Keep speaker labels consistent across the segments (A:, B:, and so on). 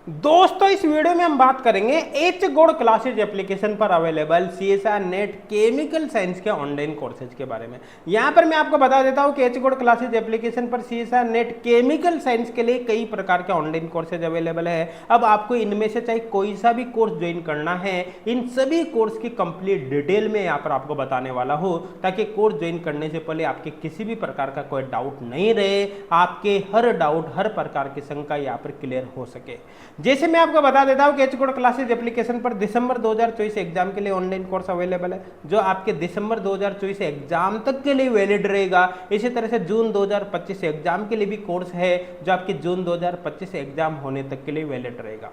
A: दोस्तों इस वीडियो में हम बात करेंगे एच गोड क्लासेज एप्लीकेशन पर available CSR net chemical science के ऑनलाइन कोर्सेज के बारे में। यहां पर मैं आपको बता देता हूं कि एच गोड क्लासेज एप्लीकेशन पर सीएसआर नेट केमिकल साइंस के लिए कई प्रकार के ऑनलाइन कोर्सेज अवेलेबल है। अब आपको इनमें से चाहे कोई सा भी कोर्स ज्वाइन करना है, इन सभी कोर्स की कंप्लीट डिटेल में यहाँ पर आपको बताने वाला हूँ, ताकि कोर्स ज्वाइन करने से पहले आपके किसी भी प्रकार का कोई डाउट नहीं रहे, आपके हर डाउट हर प्रकार की शंका यहाँ पर क्लियर हो सके। जैसे मैं आपको बता देता हूं कि एच गोड क्लासेज एप्लीकेशन पर दिसंबर 2024 एग्जाम के लिए ऑनलाइन कोर्स अवेलेबल है, जो आपके दिसंबर 2024 एग्जाम तक के लिए वैलिड रहेगा। इसी तरह से जून 2025 एग्जाम के लिए भी कोर्स है, जो आपके जून 2025 एग्जाम होने तक के लिए वैलिड रहेगा।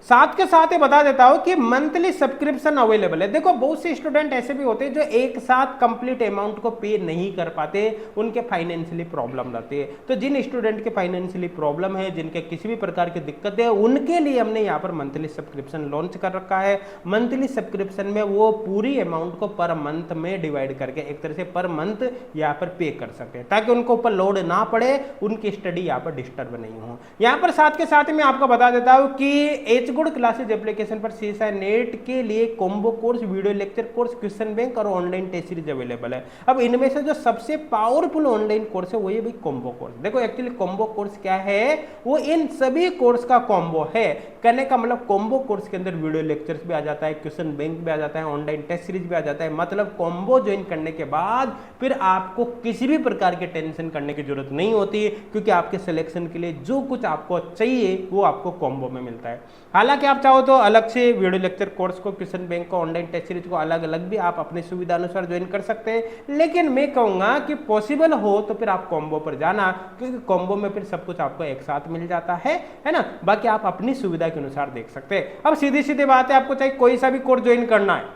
A: साथ के साथ ये बता देता हूं कि मंथली सब्सक्रिप्शन अवेलेबल है। देखो बहुत से स्टूडेंट ऐसे भी होते हैं जो एक साथ कंप्लीट अमाउंट को पे नहीं कर पाते, उनके फाइनेंशियली प्रॉब्लम रहती है। तो जिन स्टूडेंट के फाइनेंशियली प्रॉब्लम है, जिनके किसी भी प्रकार की दिक्कत है, उनके लिए हमने यहाँ पर मंथली सब्सक्रिप्शन लॉन्च कर रखा है। मंथली सब्सक्रिप्शन में वो पूरी अमाउंट को पर मंथ में डिवाइड करके एक तरह से पर मंथ यहाँ पर पे कर सकते हैं, ताकि उनको ऊपर लोड ना पड़े, उनकी स्टडी यहाँ पर डिस्टर्ब नहीं हो। यहाँ पर साथ के साथ मैं आपको बता देता हूँ कि एच गोड क्लासेज एप्लीकेशन पर सीएसआर नेट के लिए combo course, video lecture course, question bank और ऑनलाइन टेस्ट सीरीज अवेलेबल है। अब इनमें से जो सबसे पावरफुल ऑनलाइन कोर्स है वो ये भाई कॉम्बो कोर्स। देखो एक्चुअली कॉम्बो कोर्स क्या है, वो इन सभी कोर्स का कॉम्बो है। कहने का मतलब कॉम्बो कोर्स के अंदर वीडियो लेक्चर्स भी आ जाता है, क्वेश्चन बैंक भी आ जाता है, ऑनलाइन टेस्ट सीरीज भी आ जाता है। मतलब कॉम्बो ज्वाइन करने के बाद फिर आपको किसी भी प्रकार के टेंशन करने की जरूरत नहीं होती, क्योंकि आपके सिलेक्शन के लिए जो कुछ आपको चाहिए वो आपको कॉम्बो में मिलता है। हालांकि आप चाहो तो अलग से वीडियो लेक्चर कोर्स को, क्वेश्चन बैंक को, ऑनलाइन टेस्ट सीरीज को अलग अलग भी आप अपनी सुविधा अनुसार ज्वाइन कर सकते हैं, लेकिन मैं कहूंगा कि पॉसिबल हो तो फिर आप कॉम्बो पर जाना, क्योंकि कॉम्बो में फिर सब कुछ आपको एक साथ मिल जाता है ना। बाकी आप अपनी सुविधा के अनुसार देख सकते हैं। अब सीधी सीधी बात है, आपको चाहे कोई सा भी कोर्स ज्वाइन करना है,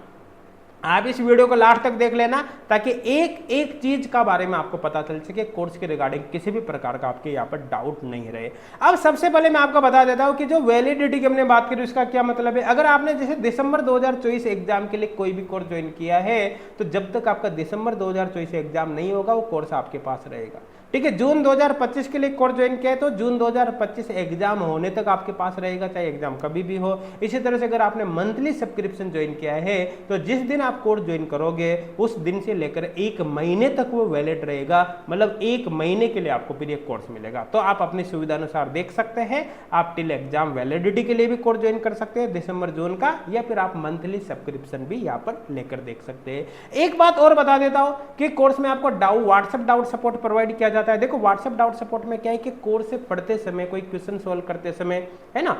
A: आप इस वीडियो को लास्ट तक देख लेना, ताकि एक एक चीज का बारे में आपको पता चल सके, कोर्स के रिगार्डिंग किसी भी प्रकार का आपके यहाँ पर डाउट नहीं रहे। अब सबसे पहले मैं आपको बता देता हूं कि जो वैलिडिटी की हमने बात करी उसका क्या मतलब है। अगर आपने जैसे दिसंबर 2024 एग्जाम के लिए कोई भी कोर्स ज्वाइन किया है, तो जब तक आपका दिसंबर 2024 एग्जाम नहीं होगा वो कोर्स आपके पास रहेगा। ठीक है, जून 2025 के लिए कोर्स ज्वाइन किया है तो जून 2025 एग्जाम होने तक आपके पास रहेगा, चाहे एग्जाम कभी भी हो। इसी तरह से अगर आपने मंथली सब्सक्रिप्शन ज्वाइन किया है, तो जिस दिन आप कोर्स ज्वाइन करोगे उस दिन से लेकर एक महीने तक वो वैलिड रहेगा। मतलब एक महीने के लिए आपको फिर ये कोर्स मिलेगा। तो आप अपनी सुविधा अनुसार देख सकते हैं, आप टिल एग्जाम वैलिडिटी के लिए भी कोर्स ज्वाइन कर सकते हैं दिसंबर जून का, या फिर आप मंथली सब्सक्रिप्शन भी यहाँ पर लेकर देख सकते हैं। एक बात और बता देता हूं कि कोर्स में आपको व्हाट्सएप डाउट सपोर्ट प्रोवाइड किया जाता है। देखो व्हाट्सएप डाउट सपोर्ट में क्या है कि कोर्स से पढ़ते समय, कोई क्वेश्चन सॉल्व करते समय, है ना,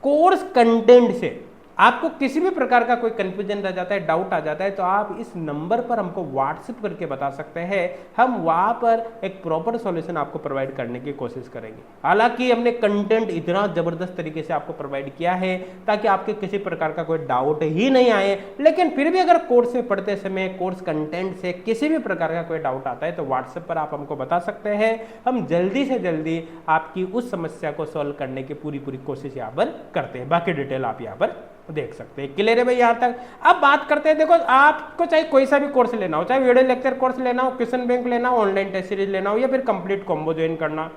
A: कोर्स कंटेंट से आपको किसी भी प्रकार का कोई कंफ्यूजन रह जाता है, डाउट आ जाता है, तो आप इस नंबर पर हमको व्हाट्सएप करके बता सकते हैं। हम वहां पर एक प्रॉपर सॉल्यूशन आपको प्रोवाइड करने की कोशिश करेंगे। हालांकि हमने कंटेंट इतना जबरदस्त तरीके से आपको प्रोवाइड किया है ताकि आपके किसी प्रकार का कोई डाउट ही नहीं आए, लेकिन फिर भी अगर कोर्स में पढ़ते समय कोर्स कंटेंट से किसी भी प्रकार का कोई डाउट आता है तो व्हाट्सएप पर आप हमको बता सकते हैं। हम जल्दी से जल्दी आपकी उस समस्या को सॉल्व करने की पूरी कोशिश यहाँ पर करते हैं। बाकी डिटेल आप यहाँ पर देख सकते हैं। क्लियर है भाई यहाँ तक। अब बात करते हैं, देखो आपको चाहे कोई सा भी कोर्स लेना हो, चाहे वीडियो लेक्चर कोर्स लेना हो, क्वेश्चन बैंक लेना हो, ऑनलाइन टेस्ट सीरीज लेना हो, या फिर कंप्लीट कॉम्बो ज्वाइन करना,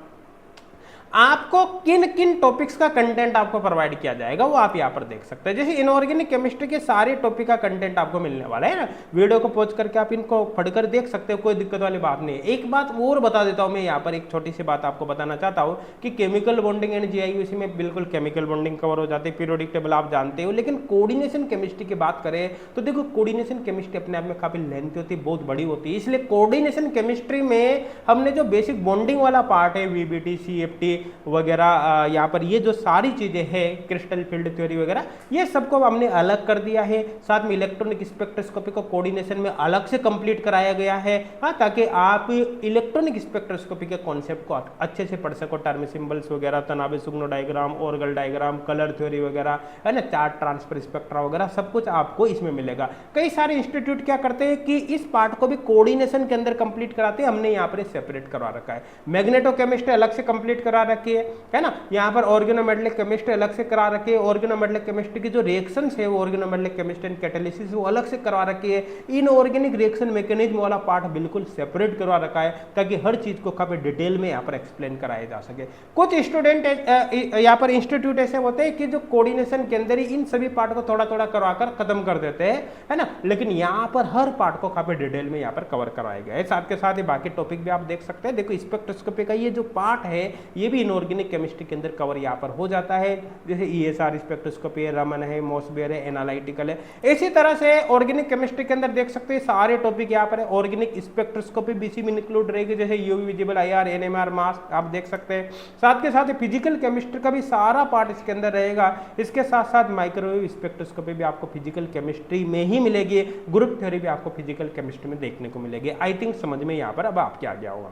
A: आपको किन किन टॉपिक्स का कंटेंट आपको प्रोवाइड किया जाएगा वो आप यहाँ पर देख सकते हैं। जैसे इनऑर्गेनिक केमिस्ट्री के सारे टॉपिक का कंटेंट आपको मिलने वाला है ना। वीडियो को पॉज करके आप इनको पढ़कर देख सकते हो, कोई दिक्कत वाली बात नहीं है। एक बात और बता देता हूँ मैं यहाँ पर, एक छोटी सी बात आपको बताना चाहता हूँ कि केमिकल बॉन्डिंग एंड जीआईयूसी में बिल्कुल केमिकल बॉन्डिंग कवर हो जाती है, पीरियोडिक टेबल आप जानते हो। लेकिन कोऑर्डिनेशन केमिस्ट्री की बात करें तो देखो कोऑर्डिनेशन केमिस्ट्री अपने आप में काफी लेंथी होती है, बहुत बड़ी होती है। इसलिए कोऑर्डिनेशन केमिस्ट्री में हमने जो बेसिक बॉन्डिंग वाला पार्ट है, वीबीटी, सीएफटी वगैरह, यहाँ पर ये जो सारी चीजें हैं, क्रिस्टल फील्ड थ्योरी वगैरह, ये सबको हमने अलग कर दिया है। साथ में इलेक्ट्रॉनिक स्पेक्ट्रोस्कोपी को कोऑर्डिनेशन में अलग से कंप्लीट कराया गया है, ताकि आप इलेक्ट्रॉनिक स्पेक्ट्रोस्कोपी के कॉन्सेप्ट को अच्छे से पढ़ सको। टर्म सिंबल्स वगैरह, तनावे सुगनो diagram, Orgel diagram, colour theory वगैरह, है ना, चार्ट ट्रांसफर स्पेक्ट्रा वगैरह सब कुछ आपको इसमें मिलेगा। कई सारे इंस्टीट्यूट क्या करते हैं कि इस पार्ट को भी कोऑर्डिनेशन के अंदर कंप्लीट कराते हैं, हमने यहाँ पर सेपरेट करवा रखा है। मैग्नेटो केमिस्ट्री अलग से कंप्लीट करा रखी है ना। यहाँ पर ऑर्गेनोमेटेलिक केमिस्ट्री अलग से करा रखी है, ऑर्गेनोमेटेलिक केमिस्ट्री की जो रिएक्शंस है वो ऑर्गेनोमेटेलिक केमिस्ट्री एंड कैटालिसिस वो अलग से करवा रखी है। इनऑर्गेनिक रिएक्शन मैकेनिज्म वाला पार्ट बिल्कुल सेपरेट करवा रखा है ताकि हर चीज को काफी डिटेल में यहाँ पर एक्सप्लेन कराया जा सके। कुछ स्टूडेंट यहाँ पर इंस्टीट्यूट ऐसे होते हैं कि जो कोऑर्डिनेशन के अंदर ही इन सभी पार्ट को थोड़ा थोड़ा करवाकर खत्म कर देते हैं, है ना, लेकिन यहाँ पर हर पार्ट को काफी डिटेल में यहाँ पर कवर कराया गया है। साथ के साथ ही बाकी टॉपिक भी आप देख सकते हैं। देखो स्पेक्ट्रोस्कोपी का ये जो पार्ट है ये भी इनऑर्गेनिक केमिस्ट्री के अंदर कवर यहाँ पर हो जाता है, जैसे ESR स्पेक्ट्रोस्कोपी है, रमन है, मोसबियर है, एनालिटिकल है। इसी तरह से ऑर्गेनिक केमिस्ट्री के अंदर देख सकते हैं सारे टॉपिक यहाँ पर है। ऑर्गेनिक स्पेक्ट्रोस्कोपी बीसी में इंक्लूड रहेगी, जैसे यूवी विजिबल, IR, NMR, मास आप देख सकते हैं। साथ के साथ फिजिकल केमिस्ट्री का भी सारा पार्ट इसके अंदर रहेगा। इसके साथ साथ माइक्रोवेव स्पेक्ट्रोस्कोपी भी आपको फिजिकल केमिस्ट्री में ही मिलेगी, ग्रुप थ्योरी भी आपको फिजिकल केमिस्ट्री में देखने को मिलेगी। आई थिंक समझ में यहाँ पर अब आपके आ गया होगा।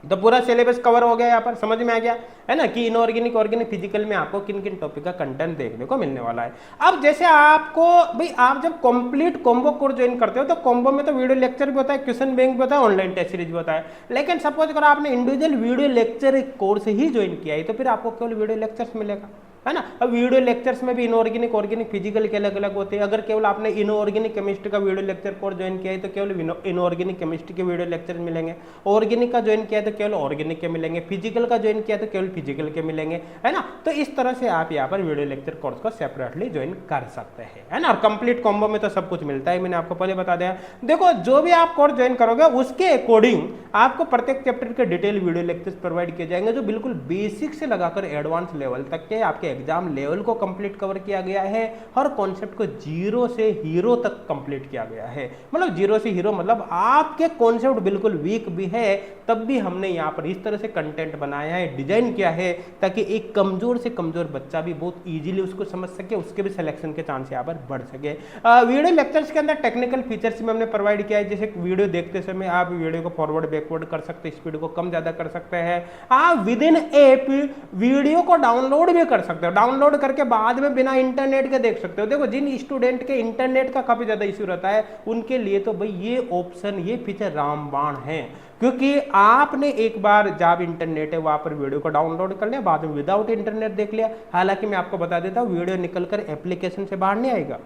A: तो पूरा सिलेबस कवर हो गया, यहाँ पर समझ में आ गया है ना कि इनऑर्गेनिक ऑर्गेनिक फिजिकल में आपको किन किन टॉपिक का कंटेंट देखने को मिलने वाला है। अब जैसे आपको भाई आप जब कंप्लीट कॉम्बो कोर्स ज्वाइन करते हो तो कॉम्बो में तो वीडियो लेक्चर भी होता है, क्वेश्चन बैंक भी होता है, ऑनलाइन टेस्ट सीरीज भी होता है। लेकिन सपोज अगर आपने इंडिविजुअल वीडियो लेक्चर कोर्स ही ज्वाइन किया है तो फिर आपको केवल वीडियो लेक्चर्स मिलेगा, है ना। अब वीडियो लेक्चर्स में भी इनऑर्गेनिक ऑर्गेनिक फिजिकल के अलग अलग होते हैं। अगर केवल आपने इनऑर्गेनिक केमिस्ट्री का वीडियो लेक्चर कोर्स ज्वाइन किया है तो केवल इनऑर्गेनिक केमिस्ट्री के वीडियो लेक्चर मिलेंगे, ऑर्गेनिक का ज्वाइन किया है तो केवल ऑर्गेनिक के मिलेंगे, फिजिकल का ज्वाइन किया तो केवल फिजिकल के मिलेंगे, है ना। तो इस तरह से आप यहाँ पर वीडियो लेक्चर कोर्स को सेपरेटली ज्वाइन कर सकते हैं, है ना। और कंप्लीट कॉम्बो में तो सब कुछ मिलता है, मैंने आपको पहले बता दिया। देखो जो भी आप कोर्स ज्वाइन करोगे उसके अकॉर्डिंग आपको प्रत्येक चैप्टर के डिटेल वीडियो लेक्चर्स प्रोवाइड किए जाएंगे जो बिल्कुल बेसिक से लगाकर एडवांस लेवल तक के आपके एग्जाम लेवल को कंप्लीट कवर किया गया है। हर कॉन्सेप्ट को जीरो से हीरो तक कंप्लीट किया गया है। मतलब जीरो से हीरो मतलब आपके कॉन्सेप्ट बिल्कुल वीक भी है तब भी हमने यहाँ पर इस तरह से कंटेंट बनाया है, डिजाइन किया है ताकि एक कमजोर से कमजोर बच्चा भी बहुत इजीली उसको समझ सके, उसके भी सिलेक्शन के चांस यहाँ पर बढ़ सके। वीडियो लेक्चर्स के अंदर टेक्निकल फीचर्स भी हमने प्रोवाइड किया है, जैसे वीडियो देखते समय आप वीडियो को फॉरवर्ड बैकवर्ड कर सकते हैं, स्पीड को कम ज्यादा कर सकते हैं। आप विद इन ऐप वीडियो को डाउनलोड भी कर सकते हो, डाउनलोड करके बाद में बिना इंटरनेट के देख सकते हो। देखो जिन स्टूडेंट के इंटरनेट का काफी ज्यादा इश्यू रहता है उनके लिए तो भाई ये ऑप्शन ये फीचर रामबाण है, क्योंकि आपने एक बार जब इंटरनेट है वहां पर वीडियो को डाउनलोड कर लिया, बाद में विदाउट इंटरनेट देख लिया। हालांकि मैं आपको बता देता हूं वीडियो निकलकर एप्लीकेशन से बाहर नहीं आएगा,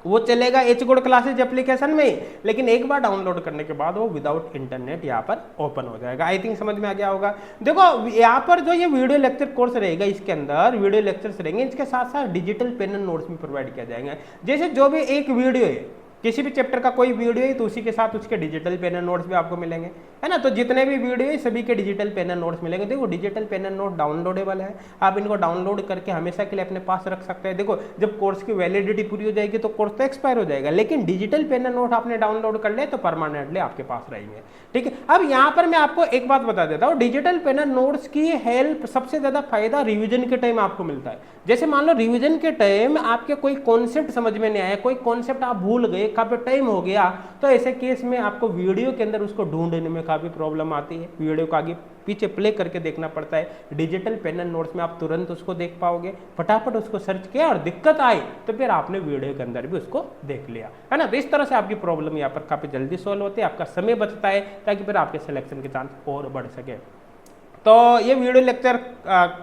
A: वो चलेगा एचगोड क्लासेज एप्लीकेशन में, लेकिन एक बार डाउनलोड करने के बाद वो विदाउट इंटरनेट यहाँ पर ओपन हो जाएगा। आई थिंक समझ में आ गया होगा। देखो यहाँ पर जो ये वीडियो लेक्चर कोर्स रहेगा इसके अंदर वीडियो लेक्चर्स रहेंगे, इसके साथ साथ डिजिटल पेन एंड नोट्स भी प्रोवाइड किया जाएंगे। जैसे जो भी एक वीडियो है किसी भी चैप्टर का कोई वीडियो है तो उसी के साथ उसके डिजिटल पेन एंड नोट्स भी आपको मिलेंगे, है ना। तो जितने भी वीडियो है सभी के डिजिटल पेन एंड नोट्स मिलेंगे। देखो digital pen and note downloadable है, आप इनको डाउनलोड करके हमेशा के लिए अपने पास रख सकते हैं। देखो जब कोर्स की वैलिडिटी पूरी हो जाएगी तो कोर्स तो एक्सपायर हो जाएगा, लेकिन डिजिटल पेन एंड नोट आपने डाउनलोड कर ले तो परमानेंटली आपके पास रहेंगे, ठीक है। अब यहाँ पर मैं आपको एक बात बता देता हूँ, डिजिटल पेन एंड नोट्स की हेल्प सबसे ज्यादा फायदा रिविजन के टाइम आपको मिलता है। जैसे मान लो रिविजन के टाइम आपके कोई कॉन्सेप्ट समझ में नहीं आया, कोई कॉन्सेप्ट आप भूल गए, काफी टाइम हो गया, तो ऐसे केस में आपको वीडियो के अंदर उसको ढूंढने में काफी प्रॉब्लम आती है, वीडियो को आगे पीछे प्ले करके देखना पड़ता है। डिजिटल पेन एंड नोट्स में आप तुरंत उसको देख पाओगे, फटाफट उसको सर्च किया और दिक्कत आई तो फिर आपने वीडियो के अंदर भी उसको देख लिया, है ना। तो इस तरह से आपकी प्रॉब्लम यहाँ पर काफी जल्दी सॉल्व होती है, आपका समय बचता है ताकि फिर आपके सिलेक्शन के चांस और बढ़ सके। तो ये वीडियो लेक्चर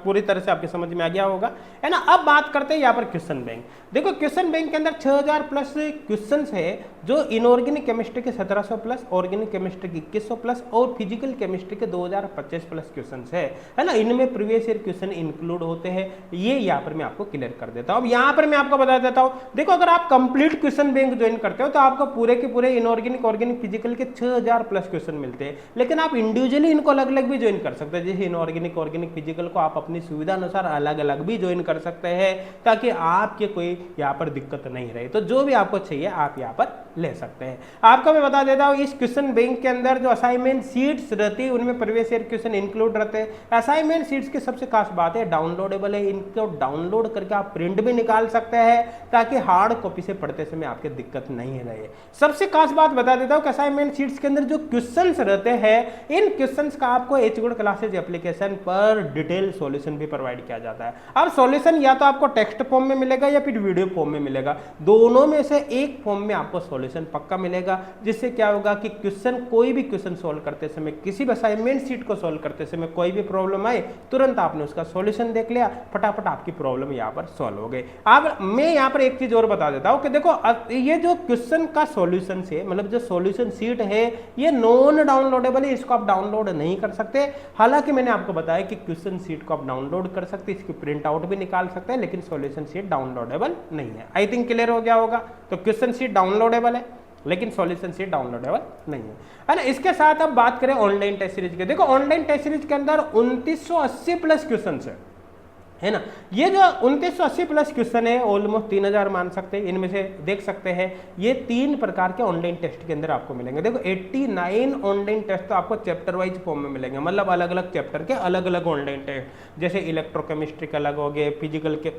A: पूरी तरह से आपके समझ में आ गया होगा, है ना। अब बात करते हैं यहाँ पर क्वेश्चन बैंक। देखो क्वेश्चन बैंक के अंदर 6000 प्लस क्वेश्चंस है जो इनऑर्गेनिक केमिस्ट्री के 1700 प्लस, ऑर्गेनिक केमिस्ट्री के 2100 प्लस और फिजिकल केमिस्ट्री के 2025 प्लस क्वेश्चंस है ना। इनमें प्रीवियस ईयर क्वेश्चन इंक्लूड होते हैं, ये यहाँ पर मैं आपको क्लियर कर देता हूँ। अब यहाँ पर मैं आपको बता देता हूँ, देखो अगर आप कंप्लीट क्वेश्चन बैंक ज्वाइन करते हो तो आपको पूरे के पूरे इनऑर्गेनिक ऑर्गेनिक फिजिकल के 6000 प्लस क्वेश्चन मिलते हैं, लेकिन आप इंडिविजुअली इनको अलग अलग भी ज्वाइन कर सकते हैं। जैसे इनऑर्गेनिक ऑर्गेनिक फिजिकल को आप अपनी सुविधा अनुसार अलग अलग भी ज्वाइन कर सकते हैं ताकि आपके कोई यहाँ पर दिक्कत नहीं रहे। तो जो भी आपको चाहिए आप यहाँ पर ले सकते हैं। आपको मैं बता देता हूँ इस क्वेश्चन बैंक के अंदर जो असाइनमेंट सीट्स रहती है उनमें प्रीवियस ईयर क्वेश्चन इंक्लूड रहते हैं। असाइनमेंट सीट्स की सबसे खास बात है डाउनलोडेबल है, इनको डाउनलोड करके आप प्रिंट भी निकाल सकते हैं ताकि हार्ड कॉपी से पढ़ते समय आपके दिक्कत नहीं रहे। सबसे खास बात बता देता हूँ कि असाइनमेंट सीट्स के अंदर जो क्वेश्चन रहते हैं इन क्वेश्चन का आपको एचगोड क्लासेज एप्लीकेशन पर डिटेल सॉल्यूशन भी प्रोवाइड किया जाता है। अब सॉल्यूशन या तो आपको टेक्स्ट फॉर्म में मिलेगा या फिर वीडियो फॉर्म में मिलेगा, दोनों में से एक फॉर्म में आपको सॉल्यूशन पक्का मिलेगा, जिससे क्या होगा कि क्वेश्चन, कोई भी क्वेश्चन सॉल्व करते समय, किसी भी असाइनमेंट शीट को सॉल्व करते समय कोई भी प्रॉब्लम आए, तुरंत आपने उसका सॉल्यूशन देख लिया, फटाफट आपकी प्रॉब्लम यहाँ पर सॉल्व हो गई। अब मैं यहाँ पर एक चीज और बता देता हूँ कि देखो ये जो क्वेश्चन का सॉल्यूशन है, मतलब जो सॉल्यूशन शीट है, ये नॉन डाउनलोडेबल है, इसको आप डाउनलोड नहीं कर सकते। हालांकि मैंने आपको बताया कि क्वेश्चन शीट को आप डाउनलोड कर सकते, इसकी प्रिंट आउट भी निकाल सकते हैं, लेकिन सॉल्यूशन शीट डाउनलोडेबल नहीं है। आई थिंक क्लियर हो गया होगा। तो क्वेश्चन शीट डाउनलोडेबल है लेकिन सॉल्यूशन शीट डाउनलोडेबल नहीं है ना। इसके साथ अब बात करें ऑनलाइन टेस्ट सीरीज के। देखो ऑनलाइन टेस्ट सीरीज के अंदर 2980 प्लस क्वेश्चन है ना। ये जो 2980 प्लस क्वेश्चन है ऑलमोस्ट 3000 मान सकते हैं। इनमें से देख सकते हैं ये 3 प्रकार के ऑनलाइन टेस्ट के अंदर आपको मिलेंगे। देखो 89 ऑनलाइन टेस्ट तो आपको चैप्टर वाइज फॉर्म में मिलेंगे, मतलब अलग अलग चैप्टर के अलग अलग ऑनलाइन टेस्ट, जैसे इलेक्ट्रोकेमिस्ट्री के अलग हो गए, फिजिकल के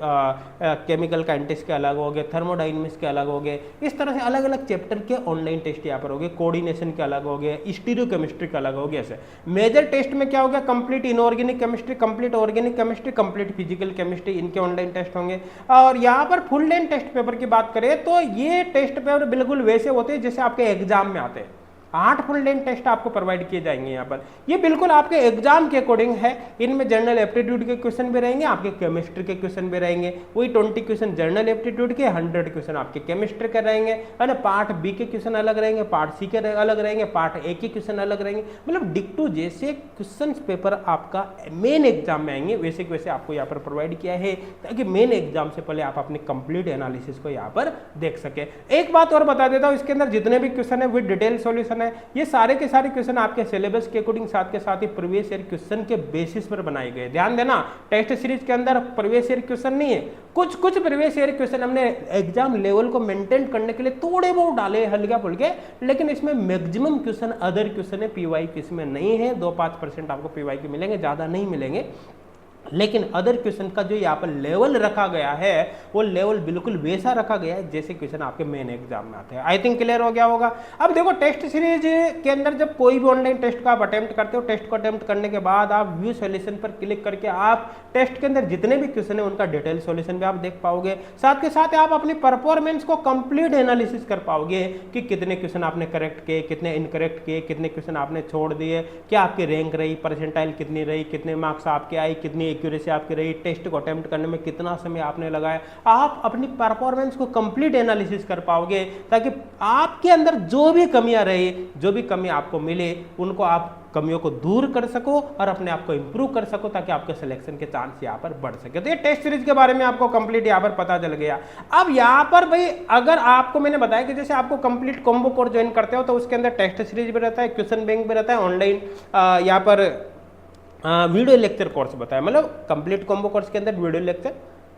A: केमिकल काइनेटिक्स के अलग हो गए, थर्मोडाइनमिक्स के अलग हो गए, इस तरह से अलग अलग चैप्टर के ऑनलाइन टेस्ट यहाँ पर हो गए। कोऑर्डिनेशन के अलग हो गए, स्टीरियोकेमिस्ट्री का अलग हो गया। ऐसे मेजर टेस्ट में क्या हो गया, complete inorganic chemistry, complete organic chemistry, complete physical chemistry, इनके ऑनलाइन टेस्ट होंगे। और यहाँ पर फुल लेंथ टेस्ट पेपर की बात करें तो ये टेस्ट पेपर बिल्कुल वैसे होते हैं जैसे आपके एग्जाम में आते हैं। 8 फुल लेंथ टेस्ट आपको प्रोवाइड किए जाएंगे यहाँ पर। ये बिल्कुल आपके एग्जाम के अकॉर्डिंग है। इनमें जनरल एप्टीट्यूड के क्वेश्चन भी रहेंगे, आपके केमिस्ट्री के क्वेश्चन भी रहेंगे। वही 20 क्वेश्चन जनरल एप्टीट्यूड के, 100 क्वेश्चन आपके केमिस्ट्री के रहेंगे, है ना। पार्ट बी के क्वेश्चन अलग रहेंगे, पार्ट सी के अलग रहेंगे, पार्ट ए के क्वेश्चन अलग रहेंगे। मतलब डिक्टो जैसे क्वेश्चन पेपर आपका मेन एग्जाम में आएंगे वैसे के वैसे आपको यहाँ पर प्रोवाइड किया है, ताकि मेन एग्जाम से पहले आप अपने कंप्लीट एनालिसिस को यहाँ पर देख सके। एक बात और बता देता हूँ, इसके अंदर जितने भी क्वेश्चन है विद डिटेल सॉल्यूशन है। ये सारे के सारे क्वेश्चन आपके सिलेबस के अकॉर्डिंग, साथ के साथ ही प्रीवियस ईयर क्वेश्चन के बेसिस पर बनाए गए। ध्यान देना, टेस्ट सीरीज के अंदर प्रीवियस ईयर क्वेश्चन नहीं है। कुछ प्रीवियस ईयर क्वेश्चन हमने एग्जाम लेवल को मेंटेन करने के लिए थोड़े बहुत डाले हल्का फुल्के, लेकिन इसमें मैक्सिमम क्वेश्चन अदर क्वेश्चन है, पीवाई इसमें नहीं है। 2-5% आपको पीवाई के मिलेंगे, ज्यादा नहीं मिलेंगे। लेकिन अदर क्वेश्चन का जो यहाँ पर लेवल रखा गया है वो लेवल बिल्कुल वैसा रखा गया है जैसे क्वेश्चन आपके मेन एग्जाम में आते हैं। आई थिंक क्लियर हो गया होगा। अब देखो टेस्ट सीरीज के अंदर जब कोई भी ऑनलाइन टेस्ट का आप अटेम्प्ट करते हो, टेस्ट को अटेम्प्ट करने के बाद आप व्यू सॉल्यूशन पर क्लिक करके आप टेस्ट के अंदर जितने भी क्वेश्चन है उनका डिटेल सॉल्यूशन भी आप देख पाओगे। साथ के साथ आप अपनी परफॉर्मेंस को कंप्लीट एनालिसिस कर पाओगे कि कितने क्वेश्चन आपने करेक्ट किए, कितने इनकरेक्ट किए, कितने क्वेश्चन आपने छोड़ दिए, क्या आपकी रैंक रही, परसेंटाइल कितनी रही, कितने मार्क्स आपके आई, कितनी एक्यूरेसी आपकी रही, टेस्ट को अटेम्प्ट करने में कितना समय आपने लगाया। आप अपनी परफॉर्मेंस को कंप्लीट एनालिसिस कर पाओगे, ताकि आपके अंदर जो भी कमियां रही, जो भी कमी आपको मिले, उनको आप कमियों को दूर कर सको और अपने आप को इंप्रूव कर सको, ताकि आपके सिलेक्शन के चांस यहाँ पर बढ़ सके। तो ये टेस्ट सीरीज के बारे में आपको कंप्लीट यहाँ पर पता चल गया। अब यहाँ पर भाई अगर आपको मैंने बताया कि जैसे आपको कंप्लीट कॉम्बो कोर्स ज्वाइन करते हो तो उसके अंदर टेस्ट सीरीज भी रहता है, क्वेश्चन बैंक भी रहता है, ऑनलाइन यहाँ पर वीडियो लेक्चर कोर्स बताया, मतलब कंप्लीट कॉम्बो कोर्स के अंदर video lecture,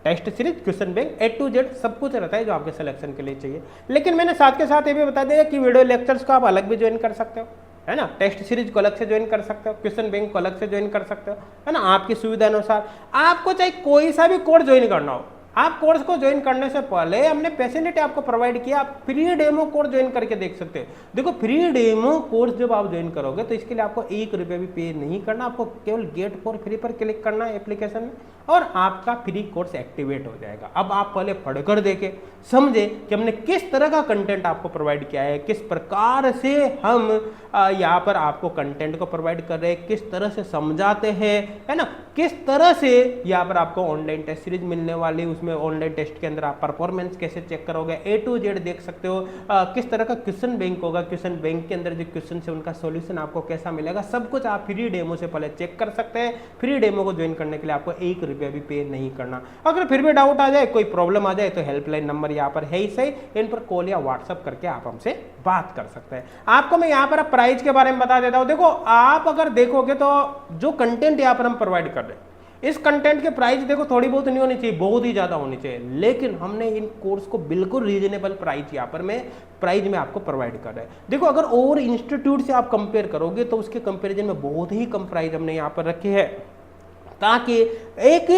A: test series, question bank, A to Z सब कुछ रहता है जो आपके सिलेक्शन के लिए चाहिए। लेकिन मैंने साथ के साथ ये भी बता दिया कि वीडियो लेक्चर्स को आप अलग भी ज्वाइन कर सकते हो, है ना। टेस्ट सीरीज को अलग से ज्वाइन कर सकते हो, क्वेश्चन बैंक को अलग से ज्वाइन कर सकते हो, है ना। आपकी सुविधा अनुसार आपको चाहे कोई सा भी कोर्स ज्वाइन करना हो, आप कोर्स को ज्वाइन करने से पहले हमने फैसिलिटी आपको प्रोवाइड किया, आप फ्री डेमो कोर्स ज्वाइन करके देख सकते हैं। देखो फ्री डेमो कोर्स जब आप ज्वाइन करोगे तो इसके लिए आपको 1 रुपया भी पे नहीं करना, आपको केवल गेट फॉर फ्री पर क्लिक करना है एप्लीकेशन में और आपका फ्री कोर्स एक्टिवेट हो जाएगा। अब आप पहले पढ़कर देखें, समझे कि हमने किस तरह का कंटेंट आपको प्रोवाइड किया है, किस प्रकार से हम यहाँ पर आपको कंटेंट को प्रोवाइड कर रहे हैं, किस तरह से समझाते हैं, है ना, किस तरह से यहाँ पर आपको ऑनलाइन टेस्ट सीरीज मिलने वाली, उसमें ऑनलाइन टेस्ट के अंदर आप परफॉर्मेंस कैसे चेक करोगे, A to Z देख सकते हो। किस तरह का क्वेश्चन बैंक होगा, क्वेश्चन बैंक के अंदर जो क्वेश्चन है उनका सॉल्यूशन आपको कैसा मिलेगा, सब कुछ आप फ्री डेमो से पहले चेक कर सकते हैं। फ्री डेमो को ज्वाइन करने के लिए आपको 1 रुपया भी पे नहीं करना। अगर फिर भी डाउट आ जाए, कोई प्रॉब्लम आ जाए तो हेल्पलाइन नंबर यहाँ पर है ही सही, इन पर कॉल या व्हाट्सअप करके आप हमसे बात कर सकते हैं। आपको मैं यहाँ पर प्राइस के बारे में बता देता हूँ। देखो आप अगर देखोगे तो जो कंटेंट यहाँ पर हम प्रोवाइड कर रहे हैं, इस कंटेंट के प्राइस देखो थोड़ी बहुत नहीं होनी चाहिए, बहुत ही ज्यादा होनी चाहिए, लेकिन हमने इन कोर्स को बिल्कुल रीजनेबल प्राइस यहाँ पर प्राइस में आपको प्रोवाइड कर रहे हैं। देखो अगर और इंस्टीट्यूट से आप कंपेयर करोगे तो उसके कंपैरिजन में बहुत ही कम प्राइस हमने यहाँ पर रखे हैं, ताकि एक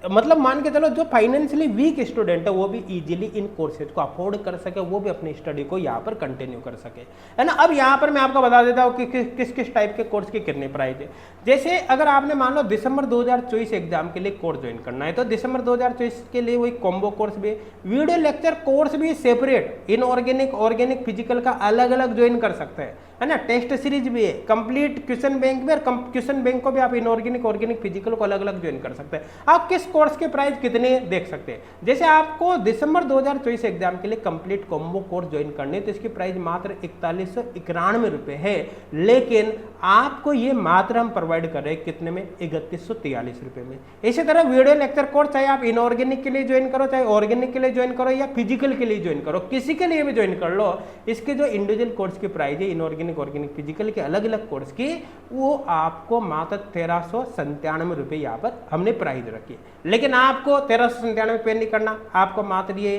A: मतलब मान के चलो जो फाइनेंशियली वीक स्टूडेंट है वो भी इजीली इन कोर्सेज को अफोर्ड कर सके, वो भी अपनी स्टडी को यहाँ पर कंटिन्यू कर सके, है ना। अब यहाँ पर मैं आपको बता देता हूँ कि किस किस टाइप के कोर्स की कितनी प्राइस है। जैसे अगर आपने मान लो दिसंबर 2024 एग्जाम के लिए कोर्स ज्वाइन करना है तो दिसंबर 2024 के लिए वही कॉम्बो कोर्स भी, वीडियो लेक्चर कोर्स भी सेपरेट, इनऑर्गेनिक ऑर्गेनिक फिजिकल का अलग अलग ज्वाइन कर सकते हैं, है ना। टेस्ट सीरीज भी है, कंप्लीट क्वेश्चन बैंक भी, और क्वेश्चन बैंक को भी आप इनऑर्गेनिक ऑर्गेनिक फिजिकल को अलग अलग ज्वाइन कर सकते हैं। आप किस कोर्स के प्राइस कितने देख सकते हैं। जैसे आपको दिसंबर 2024 एग्जाम के लिए कंप्लीट कॉम्बो कोर्स ज्वाइन करने तो इसकी प्राइस मात्र 4191 रुपए है, लेकिन आपको ये मात्र हम प्रोवाइड कर रहे हैं कितने में, 3143 रुपए में। इसी तरह वीडियो लेक्चर कोर्स चाहे आप इनऑर्गेनिक के लिए ज्वाइन करो, चाहे ऑर्गेनिक के लिए ज्वाइन करो, या फिजिकल के लिए ज्वाइन करो, किसी के लिए भी ज्वाइन कर लो, इसके जो इंडिविजुअल कोर्स की प्राइस है इनऑर्गेनिक ऑर्गेनिक फिजिकल के अलग अलग कोर्स की, वो आपको मात्र 1397 रुपए यहाँ पर हमने प्राइस रखी। लेकिन आपको 1397 पे नहीं करना, आपको मात्र ये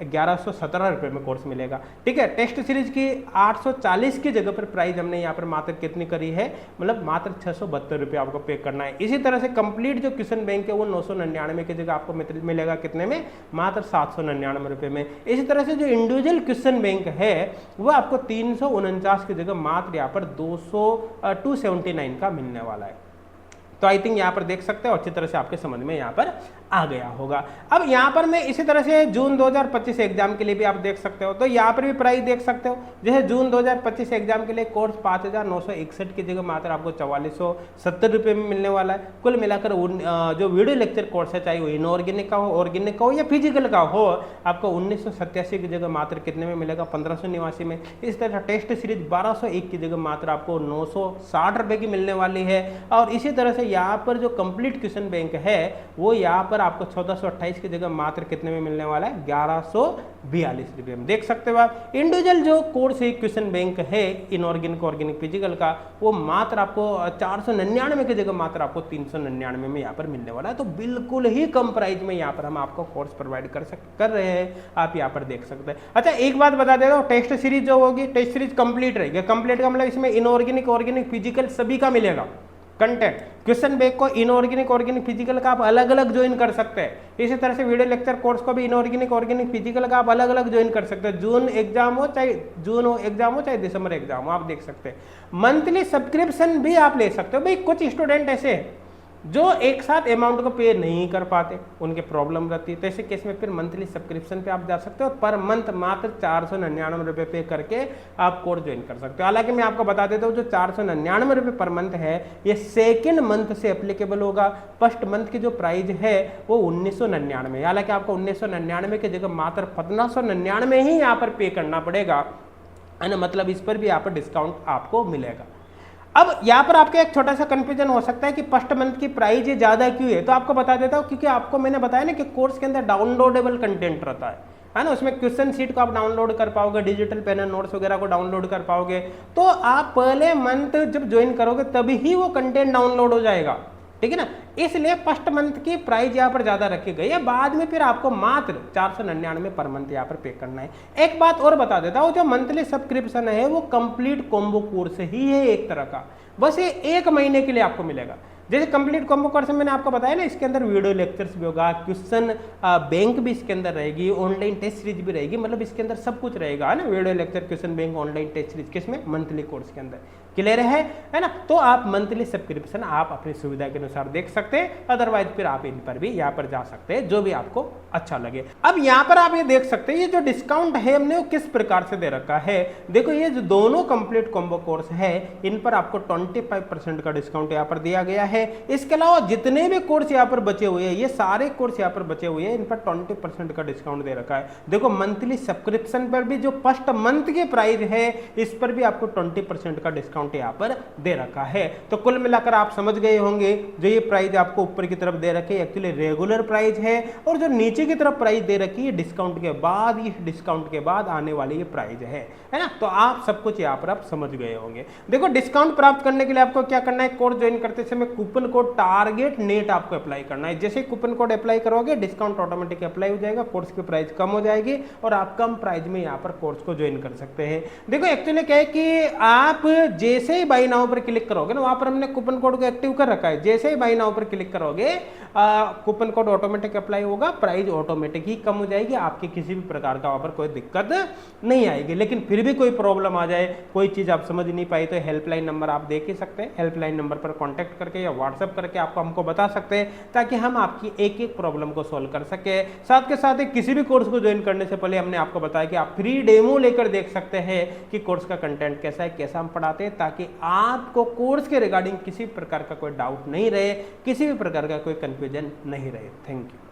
A: 1117 रुपए में कोर्स मिलेगा, ठीक है। टेस्ट सीरीज की 840 की जगह पर प्राइस हमने यहाँ पर मात्र कितनी करी है, मतलब मात्र 672 रुपये आपको पे करना है। इसी तरह से कंप्लीट जो क्वेश्चन बैंक है वो 999 की जगह आपको मिलेगा कितने में, मात्र 799 रुपये में। इसी तरह से जो इंडिविजुअल क्वेश्चन बैंक है वो आपको 349 की जगह मात्र यहाँ पर 279 का मिलने वाला है। तो आई थिंक यहाँ पर देख सकते हो अच्छी तरह से आपके समझ में यहाँ पर आ गया होगा। अब यहाँ पर मैं इसी तरह से जून 2025 एग्जाम के लिए भी आप देख सकते हो, तो यहाँ पर भी प्राइस देख सकते हो। जैसे जून 2025 एग्जाम के लिए कोर्स 5961 की जगह मात्र आपको 4470 रुपये में मिलने वाला है। कुल मिलाकर जो वीडियो लेक्चर कोर्स है, चाहे वो इनऑर्गेनिक का हो, ऑर्गेनिक का हो या फिजिकल का हो, आपको 1987 की जगह मात्र कितने में मिलेगा, 1589 में। इस तरह टेस्ट सीरीज 1201 की जगह मात्र आपको 960 रुपये की मिलने वाली है। और इसी तरह से यहाँ पर जो कंप्लीट क्वेश्चन बैंक है वो यहाँ पर आपको 1428 की जगह मात्र कितने में मिलने वाला है, 1142 रुपये में। देख सकते हो आप इंडिविजुअल जो कोर्स है क्वेश्चन बैंक है इनऑर्गेनिक ऑर्गेनिक फिजिकल का, वो मात्र आपको 499 की जगह मात्र आपको 399 में यहाँ पर मिलने वाला है। तो बिल्कुल ही कम प्राइस में यहाँ पर हम आपको कोर्स प्रोवाइड कर रहे हैं, आप यहाँ पर देख सकते हैं। अच्छा एक बात बता दे दो, टेस्ट सीरीज जो होगी, टेस्ट सीरीज कंप्लीट रहेगी। कंप्लीट का मतलब इसमें इनऑर्गेनिक ऑर्गेनिक फिजिकल सभी का मिलेगा कंटेंट। क्वेश्चन बैंक को इनऑर्गेनिक ऑर्गेनिक फिजिकल का आप अलग अलग ज्वाइन कर सकते हैं। इसी तरह से वीडियो लेक्चर कोर्स को भी इनऑर्गेनिक ऑर्गेनिक फिजिकल का आप अलग अलग ज्वाइन कर सकते हैं। जून एग्जाम हो चाहे दिसंबर एग्जाम हो, आप देख सकते हैं। मंथली सब्सक्रिप्शन भी आप ले सकते हो। भाई कुछ स्टूडेंट ऐसे हैं जो एक साथ अमाउंट को पे नहीं कर पाते, उनके प्रॉब्लम रहती है, तो ऐसे केस में फिर मंथली सब्सक्रिप्शन पे आप जा सकते हो। पर मंथ मात्र 499 रुपये पे करके आप कोर्स ज्वाइन कर सकते हो। हालांकि मैं आपको बता देता हूँ जो 499 रुपये पर मंथ है ये सेकेंड मंथ से एप्लीकेबल होगा। फर्स्ट मंथ की जो प्राइस है वो 1999, हालांकि आपको 1999 की जगह मात्र 1599 ही यहाँ पर पे करना पड़ेगा, है ना। मतलब इस पर भी यहाँ पर डिस्काउंट आपको मिलेगा। अब यहाँ पर आपका एक छोटा सा कंफ्यूजन हो सकता है कि फर्स्ट मंथ की प्राइस ये ज़्यादा क्यों है, तो आपको बता देता हूँ क्योंकि आपको मैंने बताया ना कि कोर्स के अंदर डाउनलोडेबल कंटेंट रहता है ना। उसमें क्वेश्चन सीट को आप डाउनलोड कर पाओगे, डिजिटल पेन एंड नोट्स वगैरह को डाउनलोड कर पाओगे। तो आप पहले मंथ जब ज्वाइन करोगे तभी ही वो कंटेंट डाउनलोड हो जाएगा, ठीक है ना। इसलिए फर्स्ट मंथ की प्राइस यहाँ पर ज्यादा रखी गई है, बाद में फिर आपको मात्र 499 पर मंथ यहाँ पर पे करना है। एक बात और बता देता हूँ, जो मंथली सब्सक्रिप्शन है वो कंप्लीट कॉम्बो कोर्स ही है एक तरह का, बस ये 1 महीने के लिए आपको मिलेगा। जैसे कंप्लीट कॉम्बो कोर्स में मैंने आपको बताया ना, इसके अंदर वीडियो लेक्चर्स भी होगा, क्वेश्चन बैंक भी इसके अंदर रहेगी, ऑनलाइन टेस्ट सीरीज भी रहेगी, मतलब इसके अंदर सब कुछ रहेगा, है ना। Video lecture, question bank, online test series, किसमें, मंथली कोर्स के अंदर। क्लियर है ना। तो आप मंथली सब्सक्रिप्शन आप अपनी सुविधा के अनुसार देख सकते हैं, अदरवाइज फिर आप इन पर भी यहाँ पर जा सकते हैं, जो भी आपको अच्छा लगे। अब यहाँ पर आप ये देख सकते हैं ये जो डिस्काउंट है हमने वो किस प्रकार से दे रखा है। देखो ये जो दोनों कंप्लीट कॉम्बो कोर्स है इन पर आपको 25% का डिस्काउंट यहाँ पर दिया गया है। इसके अलावा जितने भी कोर्स यहाँ पर बचे हुए हैं, ये सारे कोर्स यहाँ पर बचे हुए हैं, इन पर 20% का डिस्काउंट दे रखा है। देखो मंथली सब्सक्रिप्शन पर भी जो फर्स्ट मंथ की प्राइस है इस पर भी आपको 20% का डिस्काउंट यहाँ पर दे रखा है। तो कुल मिलाकर आप समझ गए होंगे जो ये प्राइस आपको ऊपर की तरफ दे रखी है एक्चुअली रेगुलर प्राइस है, और जो नीचे की तरफ प्राइस दे रखी है डिस्काउंट के बाद, इस डिस्काउंट के बाद आने वाली ये प्राइस है ना। तो आप सब कुछ यहाँ पर आप समझ गए होंगे। देखो डिस्काउंट प्राप्त करने के लिए आपको क्या करना है, कोर्स ज्वाइन करते समय कूपन कोड टारगेट नेट आपको अप्लाई करना है। जैसे कूपन कोड अप्लाई करोगे डिस्काउंट ऑटोमेटिक अप्लाई हो जाएगा, कोर्स की प्राइस कम हो जाएगी और आप कम प्राइस में यहाँ पर कोर्स को ज्वाइन कर सकते हैं। देखो एक्चुअली क्या है कि आप जैसे ही बाई नाउ पर क्लिक करोगे ना, वहां पर हमने कूपन कोड को एक्टिव कर रखा है, जैसे ही बाई नाउ पर क्लिक करोगे कूपन कोड ऑटोमेटिक अप्लाई होगा, प्राइस ऑटोमेटिक ही कम हो जाएगी, आपकी किसी भी प्रकार का वहां पर कोई दिक्कत नहीं आएगी। लेकिन फिर भी कोई प्रॉब्लम आ जाए, कोई चीज आप समझ नहीं पाई, तो हेल्पलाइन नंबर आप देख ही सकते हैं, हेल्पलाइन नंबर पर कॉन्टैक्ट करके या व्हाट्सएप करके आपको हमको बता सकते हैं, ताकि हम आपकी एक एक प्रॉब्लम को सोल्व कर सके। साथ के साथ किसी भी कोर्स को ज्वाइन करने से पहले हमने आपको बताया कि आप फ्री डेमो लेकर देख सकते हैं कि कोर्स का कंटेंट कैसा है, कैसा हम पढ़ाते हैं, ताकि आपको कोर्स के रिगार्डिंग किसी प्रकार का कोई डाउट नहीं रहे, किसी भी प्रकार का कोई कंफ्यूजन नहीं रहे। Thank you.